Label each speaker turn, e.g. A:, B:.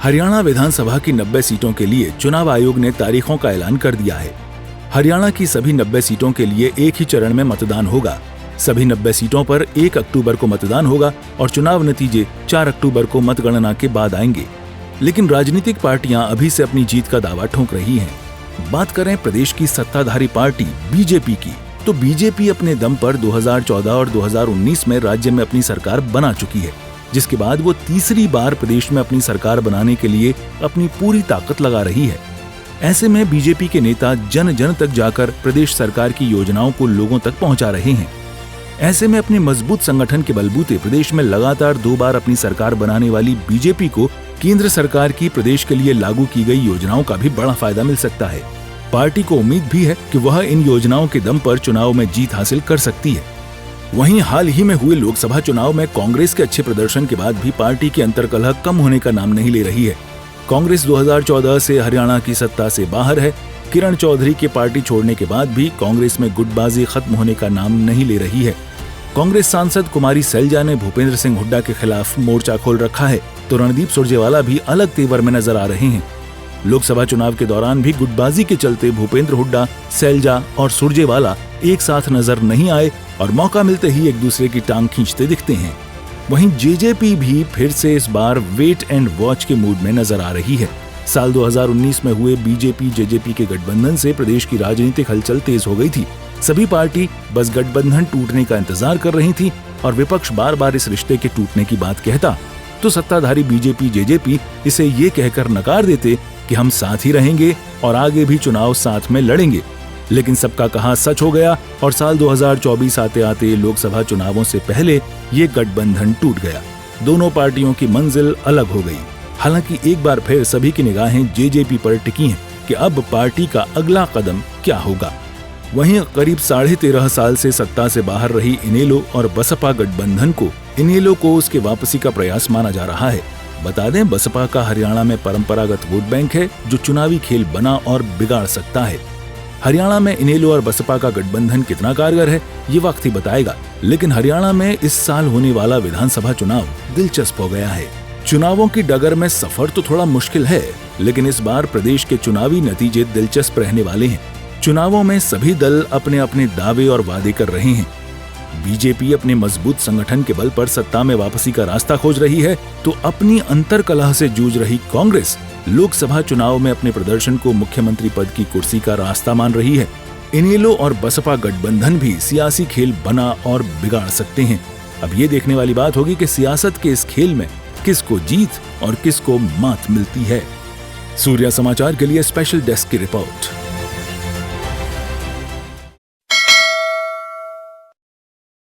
A: हरियाणा विधानसभा की 90 सीटों के लिए चुनाव आयोग ने तारीखों का ऐलान कर दिया है। हरियाणा की सभी 90 सीटों के लिए एक ही चरण में मतदान होगा। सभी 90 सीटों पर 1 अक्टूबर को मतदान होगा और चुनाव नतीजे 4 अक्टूबर को मतगणना के बाद आएंगे। लेकिन राजनीतिक पार्टियां अभी से अपनी जीत का दावा ठोक रही हैं। बात करें प्रदेश की सत्ताधारी पार्टी बीजेपी की, तो बीजेपी अपने दम पर 2014 और 2019 में राज्य में अपनी सरकार बना चुकी है, जिसके बाद वो तीसरी बार प्रदेश में अपनी सरकार बनाने के लिए अपनी पूरी ताकत लगा रही है। ऐसे में बीजेपी के नेता जन जन तक जाकर प्रदेश सरकार की योजनाओं को लोगों तक पहुंचा रहे हैं। ऐसे में अपने मजबूत संगठन के बलबूते प्रदेश में लगातार 2 बार अपनी सरकार बनाने वाली बीजेपी को केंद्र सरकार की प्रदेश के लिए लागू की गई योजनाओं का भी बड़ा फायदा मिल सकता है। पार्टी को उम्मीद भी है कि वह इन योजनाओं के दम पर चुनाव में जीत हासिल कर सकती है। वहीं हाल ही में हुए लोकसभा चुनाव में कांग्रेस के अच्छे प्रदर्शन के बाद भी पार्टी की अंतर्कलह कम होने का नाम नहीं ले रही है। कांग्रेस 2014 से हरियाणा की सत्ता से बाहर है। किरण चौधरी के पार्टी छोड़ने के बाद भी कांग्रेस में गुटबाजी खत्म होने का नाम नहीं ले रही है। कांग्रेस सांसद कुमारी सैलजा ने भूपेंद्र सिंह हुड्डा के खिलाफ मोर्चा खोल रखा है, तो रणदीप सुरजेवाला भी अलग तेवर में नजर आ रहे हैं। लोकसभा चुनाव के दौरान भी गुटबाजी के चलते भूपेंद्र हुड्डा, सैलजा और सुरजेवाला एक साथ नजर नहीं आए और मौका मिलते ही एक दूसरे की टांग खींचते दिखते हैं। वहीं जेजेपी भी फिर से इस बार वेट एंड वॉच के मूड में नजर आ रही है। साल 2019 में हुए बीजेपी जेजेपी के गठबंधन से प्रदेश की राजनीतिक हलचल तेज हो गई थी। सभी पार्टी बस गठबंधन टूटने का इंतजार कर रही थी और विपक्ष बार बार इस रिश्ते के टूटने की बात कहता, तो सत्ताधारी बीजेपी जेजेपी इसे ये कहकर नकार देते कि हम साथ ही रहेंगे और आगे भी चुनाव साथ में लड़ेंगे। लेकिन सबका कहा सच हो गया और साल 2024 आते आते लोकसभा चुनावों से पहले ये गठबंधन टूट गया। दोनों पार्टियों की मंजिल अलग हो गई। हालांकि एक बार फिर सभी की निगाहें जेजेपी पर टिकी हैं कि अब पार्टी का अगला कदम क्या होगा। वहीं करीब 13.5 साल से सत्ता से बाहर रही इनेलो और बसपा गठबंधन को इनेलो को उसके वापसी का प्रयास माना जा रहा है। बता दें, बसपा का हरियाणा में परंपरागत वोट बैंक है जो चुनावी खेल बना और बिगाड़ सकता है। हरियाणा में इनेलो और बसपा का गठबंधन कितना कारगर है ये वक्त ही बताएगा। लेकिन हरियाणा में इस साल होने वाला विधानसभा चुनाव दिलचस्प हो गया है। चुनावों की डगर में सफर तो थोड़ा मुश्किल है, लेकिन इस बार प्रदेश के चुनावी नतीजे दिलचस्प रहने वाले हैं। चुनावों में सभी दल अपने अपने दावे और वादे कर रहे हैं। बीजेपी अपने मजबूत संगठन के बल पर सत्ता में वापसी का रास्ता खोज रही है, तो अपनी अंतर्कलह से जूझ रही कांग्रेस लोकसभा चुनाव में अपने प्रदर्शन को मुख्यमंत्री पद की कुर्सी का रास्ता मान रही है। इनेलो और बसपा गठबंधन भी सियासी खेल बना और बिगाड़ सकते हैं। अब ये देखने वाली बात होगी कि सियासत के इस खेल में किसको जीत और किसको मात मिलती है। सूर्या समाचार के लिए स्पेशल डेस्क की रिपोर्ट।